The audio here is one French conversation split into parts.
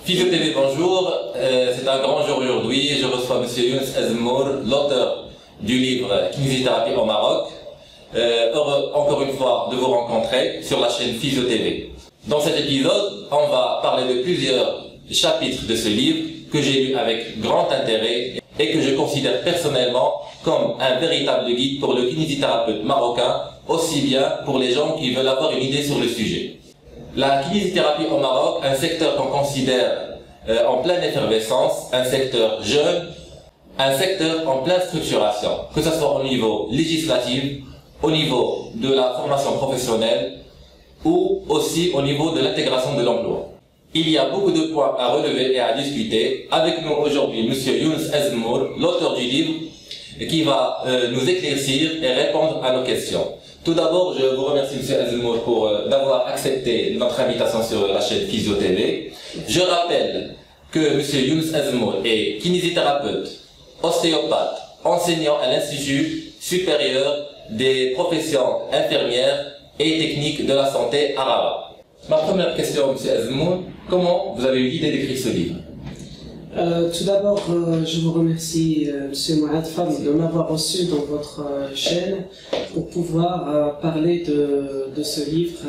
Physio TV, bonjour. C'est un grand jour aujourd'hui. Je reçois M. Younes Azmour, l'auteur du livre Kinésithérapie au Maroc. Heureux encore une fois de vous rencontrer sur la chaîne Physio TV. Dans cet épisode, on va parler de plusieurs chapitres de ce livre que j'ai lu avec grand intérêt et que je considère personnellement comme un véritable guide pour le kinésithérapeute marocain, aussi bien pour les gens qui veulent avoir une idée sur le sujet. La kinésithérapie au Maroc, un secteur qu'on considère en pleine effervescence, un secteur jeune, un secteur en pleine structuration, que ce soit au niveau législatif, au niveau de la formation professionnelle ou aussi au niveau de l'intégration de l'emploi. Il y a beaucoup de points à relever et à discuter. Avec nous aujourd'hui, M. Younes Azmour, l'auteur du livre, qui va nous éclaircir et répondre à nos questions. Tout d'abord, je vous remercie, M. Azmour, pour d'avoir accepté notre invitation sur la chaîne Physio TV. Je rappelle que M. Younes Azmour est kinésithérapeute, ostéopathe, enseignant à l'Institut supérieur des professions infirmières et techniques de la santé à Rabat. Ma première question, M. Azmour, comment vous avez eu l'idée d'écrire ce livre? Tout d'abord, je vous remercie, M. Mohamed Fadl, de m'avoir reçu dans votre chaîne pour pouvoir parler de ce livre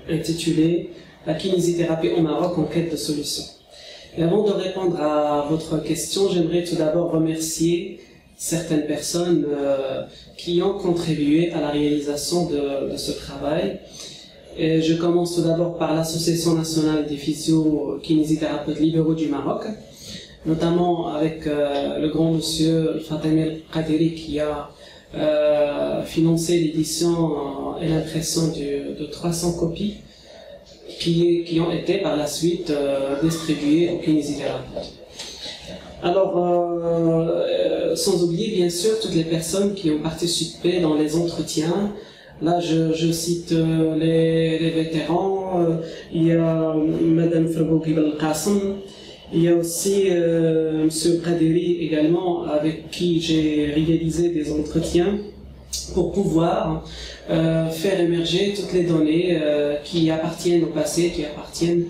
intitulé « La kinésithérapie au Maroc en quête de solutions ». Et avant de répondre à votre question, j'aimerais tout d'abord remercier certaines personnes qui ont contribué à la réalisation de ce travail. Et je commence tout d'abord par l'Association nationale des physio-kinésithérapeutes libéraux du Maroc, notamment avec le grand monsieur Fatemir Qadiri qui a financé l'édition et l'impression de 300 copies qui ont été par la suite distribuées aux kinésithérapeutes. Alors, sans oublier bien sûr toutes les personnes qui ont participé dans les entretiens. Là, je cite les vétérans, il y a Madame Frabouki Belkasem, il y a aussi Monsieur Qadiri également, avec qui j'ai réalisé des entretiens pour pouvoir faire émerger toutes les données qui appartiennent au passé, qui appartiennent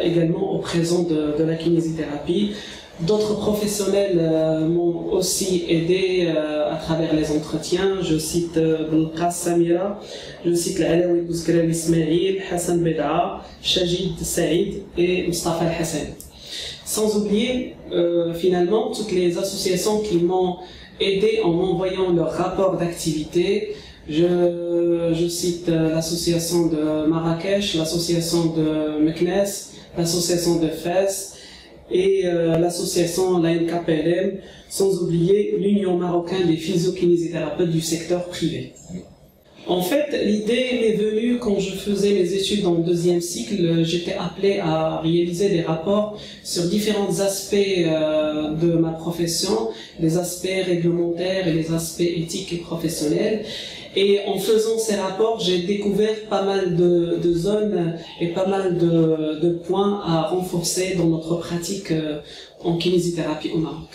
également au présent de la kinésithérapie. D'autres professionnels m'ont aussi aidé à travers les entretiens. Je cite Belkas Samira, je cite Alaoui Bouskrel Ismail, Hassan Beda, Shajid Saïd et Mustafa Hassan. Sans oublier finalement toutes les associations qui m'ont aidé en m'envoyant leur rapport d'activité. Je cite l'association de Marrakech, l'association de Meknes, l'association de Fès, et l'association l'ANKPLM, sans oublier l'Union marocaine des physio-kinésithérapeutes du secteur privé. En fait, l'idée m'est venue quand je faisais mes études dans le deuxième cycle. J'étais appelé à réaliser des rapports sur différents aspects de ma profession, les aspects réglementaires et les aspects éthiques et professionnels. Et en faisant ces rapports, j'ai découvert pas mal de zones et pas mal de points à renforcer dans notre pratique en kinésithérapie au Maroc.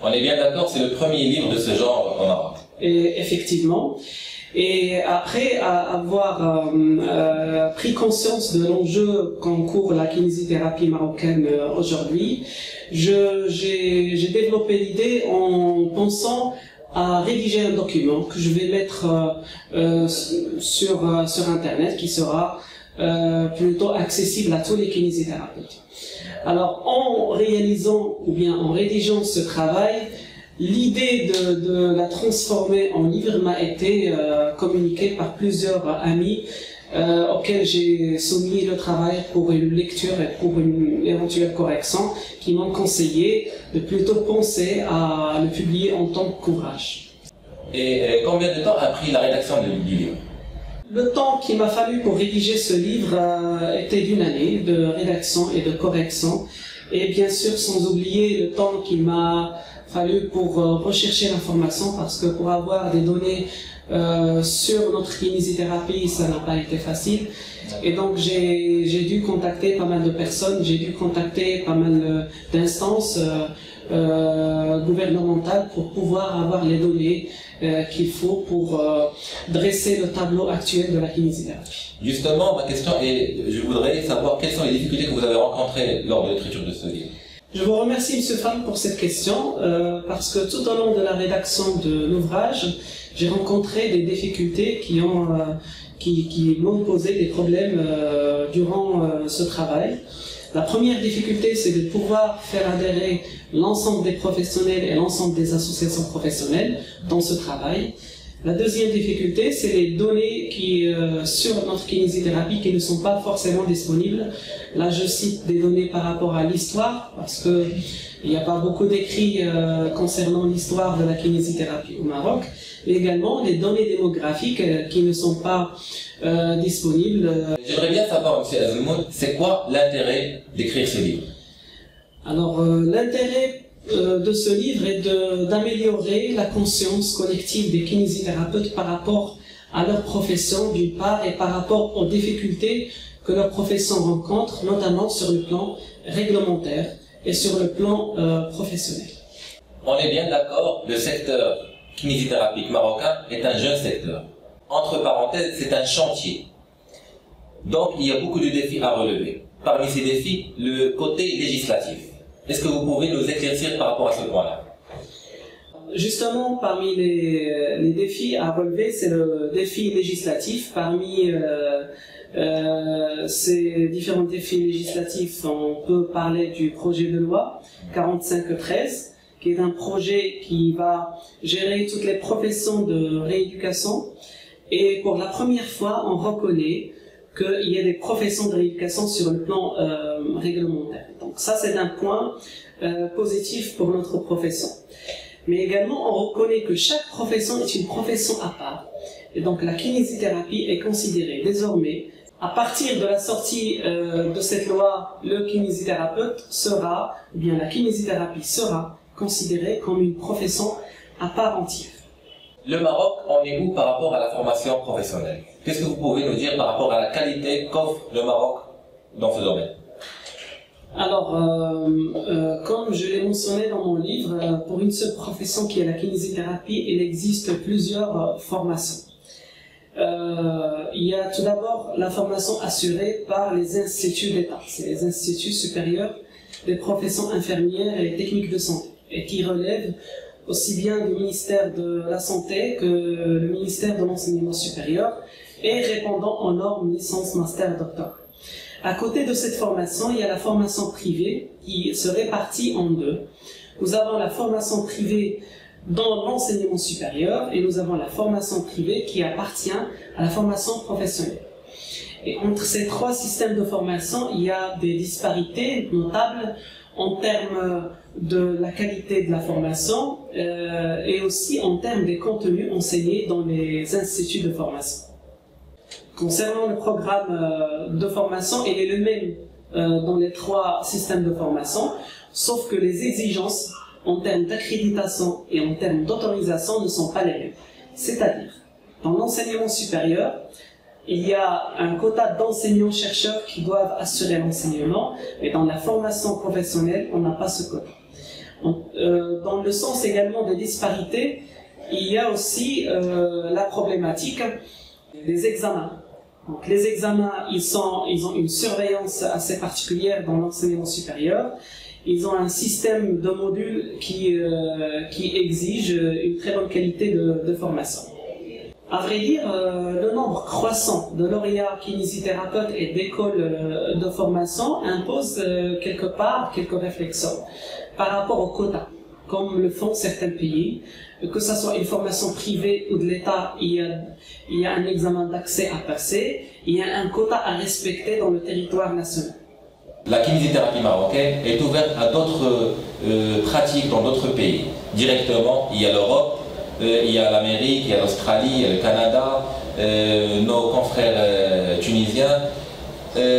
On est bien d'accord, c'est le premier livre de ce genre au Maroc. Et effectivement. Et après avoir pris conscience de l'enjeu qu'encourt la kinésithérapie marocaine aujourd'hui, j'ai développé l'idée en pensant à rédiger un document que je vais mettre sur Internet, qui sera plutôt accessible à tous les kinésithérapeutes. Alors, en réalisant ou bien en rédigeant ce travail, l'idée de la transformer en livre m'a été communiquée par plusieurs amis auxquels j'ai soumis le travail pour une lecture et pour une éventuelle correction, qui m'ont conseillé de plutôt penser à le publier en tant qu'ouvrage. Et combien de temps a pris la rédaction du livre? Le temps qu'il m'a fallu pour rédiger ce livre était d'une année de rédaction et de correction, et bien sûr sans oublier le temps qu'il m'a fallu pour rechercher l'information, parce que pour avoir des données sur notre kinésithérapie, ça n'a pas été facile. Et donc j'ai dû contacter pas mal de personnes, j'ai dû contacter pas mal d'instances gouvernementales pour pouvoir avoir les données qu'il faut pour dresser le tableau actuel de la kinésithérapie. Justement, ma question est, je voudrais savoir quelles sont les difficultés que vous avez rencontrées lors de l'écriture de ce livre. Je vous remercie, M. Pham, pour cette question, parce que tout au long de la rédaction de l'ouvrage, j'ai rencontré des difficultés qui m'ont posé des problèmes durant ce travail. La première difficulté, c'est de pouvoir faire adhérer l'ensemble des professionnels et l'ensemble des associations professionnelles dans ce travail. La deuxième difficulté, c'est les données sur notre kinésithérapie qui ne sont pas forcément disponibles. Là, je cite des données par rapport à l'histoire, parce qu'il n'y a pas beaucoup d'écrits concernant l'histoire de la kinésithérapie au Maroc, mais également les données démographiques qui ne sont pas disponibles. J'aimerais bien savoir, M. Azmour, c'est quoi l'intérêt d'écrire ce livre? Alors, l'intérêt de ce livre est d'améliorer la conscience collective des kinésithérapeutes par rapport à leur profession d'une part et par rapport aux difficultés que leur profession rencontre, notamment sur le plan réglementaire et sur le plan professionnel. On est bien d'accord, le secteur kinésithérapique marocain est un jeune secteur. Entre parenthèses, c'est un chantier. Donc il y a beaucoup de défis à relever. Parmi ces défis, le côté législatif. Est-ce que vous pouvez nous éclaircir par rapport à ce point-là? Justement, parmi les défis à relever, c'est le défi législatif. Parmi ces différents défis législatifs, on peut parler du projet de loi 4513, qui est un projet qui va gérer toutes les professions de rééducation. Et pour la première fois, on reconnaît qu'il y a des professions de rééducation sur le plan réglementaire. Donc ça, c'est un point positif pour notre profession. Mais également, on reconnaît que chaque profession est une profession à part. Et donc la kinésithérapie est considérée désormais, à partir de la sortie de cette loi, le kinésithérapeute sera, ou bien la kinésithérapie sera considérée comme une profession à part entière. Le Maroc, on est où par rapport à la formation professionnelle? Qu'est-ce que vous pouvez nous dire par rapport à la qualité qu'offre le Maroc dans ce domaine? Alors, comme je l'ai mentionné dans mon livre, pour une seule profession qui est la kinésithérapie, il existe plusieurs formations. Il y a tout d'abord la formation assurée par les instituts d'État, c'est les instituts supérieurs des professions infirmières et techniques de santé, et qui relèvent aussi bien du ministère de la Santé que le ministère de l'Enseignement supérieur, et répondant aux normes licence, master, doctorat. À côté de cette formation, il y a la formation privée qui se répartit en deux. Nous avons la formation privée dans l'enseignement supérieur et nous avons la formation privée qui appartient à la formation professionnelle. Et entre ces trois systèmes de formation, il y a des disparités notables en termes de la qualité de la formation et aussi en termes des contenus enseignés dans les instituts de formation. Concernant le programme de formation, il est le même dans les trois systèmes de formation, sauf que les exigences en termes d'accréditation et en termes d'autorisation ne sont pas les mêmes. C'est-à-dire, dans l'enseignement supérieur, il y a un quota d'enseignants-chercheurs qui doivent assurer l'enseignement, mais dans la formation professionnelle, on n'a pas ce quota. Dans le sens également des disparités, il y a aussi la problématique des examens. Donc, les examens, ils ont une surveillance assez particulière dans l'enseignement supérieur. Ils ont un système de modules qui exige une très bonne qualité de formation. À vrai dire, le nombre croissant de lauréats kinésithérapeutes et d'écoles de formation impose quelque part quelques réflexions par rapport au quota, comme le font certains pays. Que ce soit une formation privée ou de l'État, il y a un examen d'accès à passer, il y a un quota à respecter dans le territoire national. La kinésithérapie marocaine est ouverte à d'autres pratiques dans d'autres pays. Directement, il y a l'Europe, il y a l'Amérique, il y a l'Australie, il y a le Canada, nos confrères tunisiens.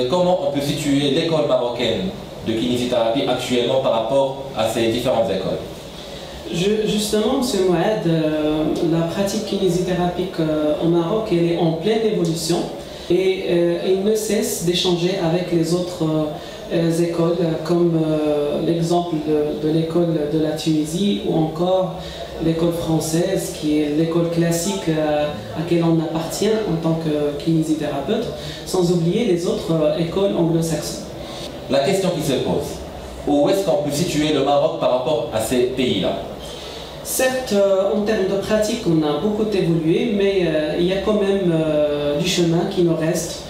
Comment on peut situer l'école marocaine de kinésithérapie actuellement par rapport à ces différentes écoles? Justement, M. Mouad, la pratique kinésithérapique au Maroc elle est en pleine évolution et il ne cesse d'échanger avec les autres écoles, comme l'exemple de l'école de la Tunisie ou encore l'école française, qui est l'école classique à laquelle on appartient en tant que kinésithérapeute, sans oublier les autres écoles anglo-saxonnes. La question qui se pose, où est-ce qu'on peut situer le Maroc par rapport à ces pays-là? Certes, en termes de pratique, on a beaucoup évolué, mais il y a quand même du chemin qui nous reste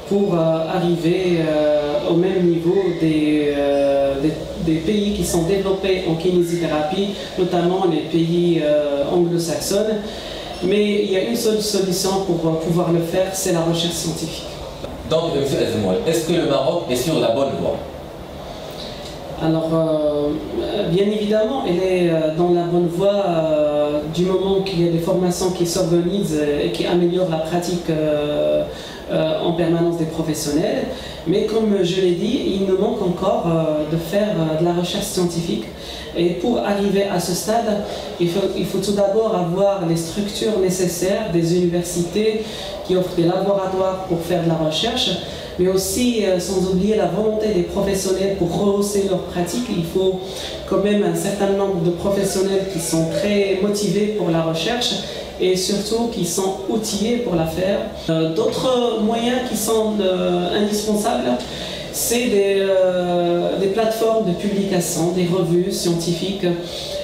pour arriver au même niveau des pays qui sont développés en kinésithérapie, notamment les pays anglo-saxons. Mais il y a une seule solution pour pouvoir le faire, c'est la recherche scientifique. Donc, M. Azmour, est-ce que le Maroc est sur la bonne voie? Alors, bien évidemment, elle est dans la bonne voie du moment qu'il y a des formations qui s'organisent et qui améliorent la pratique en permanence des professionnels. Mais comme je l'ai dit, il nous manque encore de faire de la recherche scientifique. Et pour arriver à ce stade, il faut tout d'abord avoir les structures nécessaires des universités qui offrent des laboratoires pour faire de la recherche, mais aussi, sans oublier la volonté des professionnels pour rehausser leur pratique. Il faut quand même un certain nombre de professionnels qui sont très motivés pour la recherche et surtout qui sont outillés pour la faire. D'autres moyens qui sont indispensables, c'est des plateformes de publication, des revues scientifiques,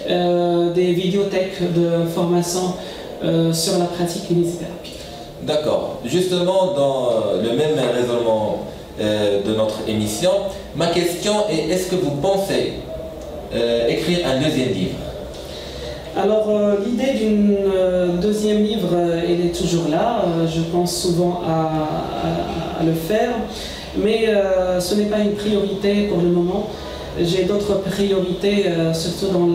des vidéothèques de formation sur la pratique kinésithérapie. D'accord. Justement, dans le même raisonnement de notre émission, ma question est, est-ce que vous pensez écrire un deuxième livre? Alors, l'idée d'un deuxième livre, elle est toujours là. Je pense souvent à le faire, mais ce n'est pas une priorité pour le moment. J'ai d'autres priorités, surtout dans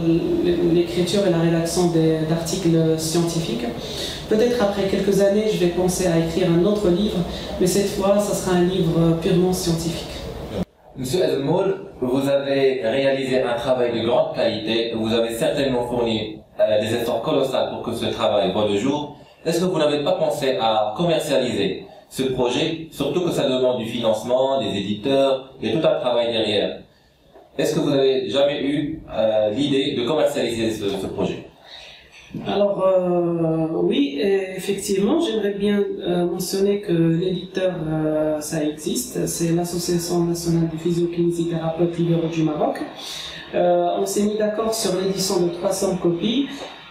l'écriture et la rédaction d'articles scientifiques. Peut-être après quelques années, je vais penser à écrire un autre livre, mais cette fois, ça sera un livre purement scientifique. Monsieur Azmour, vous avez réalisé un travail de grande qualité, vous avez certainement fourni des efforts colossaux pour que ce travail voie le jour. Est-ce que vous n'avez pas pensé à commercialiser ce projet, surtout que ça demande du financement, des éditeurs, et tout un travail derrière? Est-ce que vous n'avez jamais eu l'idée de commercialiser ce projet? Alors oui, effectivement, j'aimerais bien mentionner que l'éditeur, ça existe, c'est l'Association nationale des physio-kinésithérapeutes libéraux du Maroc. On s'est mis d'accord sur l'édition de 300 copies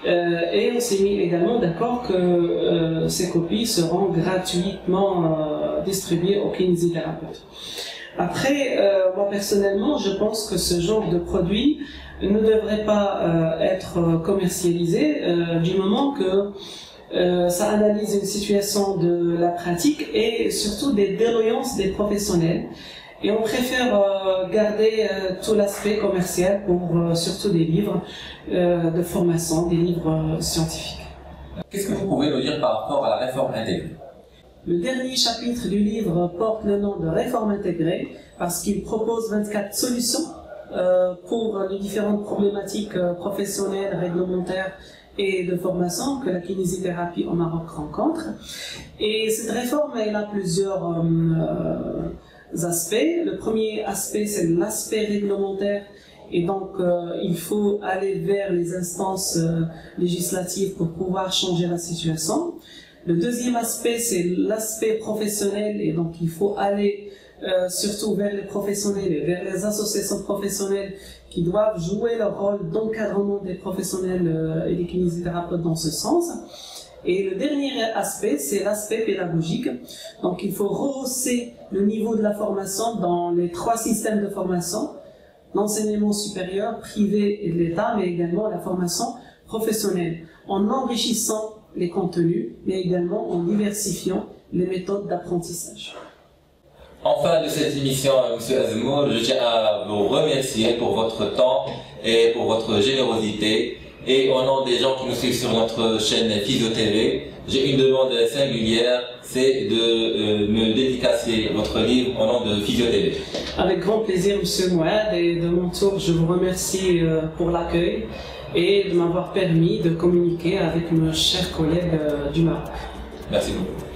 et on s'est mis également d'accord que ces copies seront gratuitement distribuées aux kinésithérapeutes. Après, moi personnellement, je pense que ce genre de produit ne devrait pas être commercialisé du moment que ça analyse une situation de la pratique et surtout des déloyances des professionnels. Et on préfère garder tout l'aspect commercial pour surtout des livres de formation, des livres scientifiques. Qu'est-ce que vous pouvez nous dire par rapport à la réforme intégrée? Le dernier chapitre du livre porte le nom de Réforme intégrée parce qu'il propose 24 solutions pour les différentes problématiques professionnelles, réglementaires et de formation que la kinésithérapie au Maroc rencontre. Et cette réforme, elle a plusieurs aspects. Le premier aspect, c'est l'aspect réglementaire. Et donc, il faut aller vers les instances législatives pour pouvoir changer la situation. Le deuxième aspect, c'est l'aspect professionnel. Et donc, il faut aller surtout vers les professionnels et vers les associations professionnelles qui doivent jouer leur rôle d'encadrement des professionnels et des kinésithérapeutes dans ce sens. Et le dernier aspect, c'est l'aspect pédagogique. Donc, il faut rehausser le niveau de la formation dans les 3 systèmes de formation, l'enseignement supérieur, privé et de l'État, mais également la formation professionnelle, en enrichissant les contenus, mais également en diversifiant les méthodes d'apprentissage. En fin de cette émission, M. Azmour, je tiens à vous remercier pour votre temps et pour votre générosité. Et au nom des gens qui nous suivent sur notre chaîne Physio TV, j'ai une demande singulière, c'est de me dédicacer votre livre au nom de Physio TV. Avec grand plaisir, M. Mouad, et de mon tour, je vous remercie pour l'accueil et de m'avoir permis de communiquer avec nos chers collègues du Maroc. Merci beaucoup.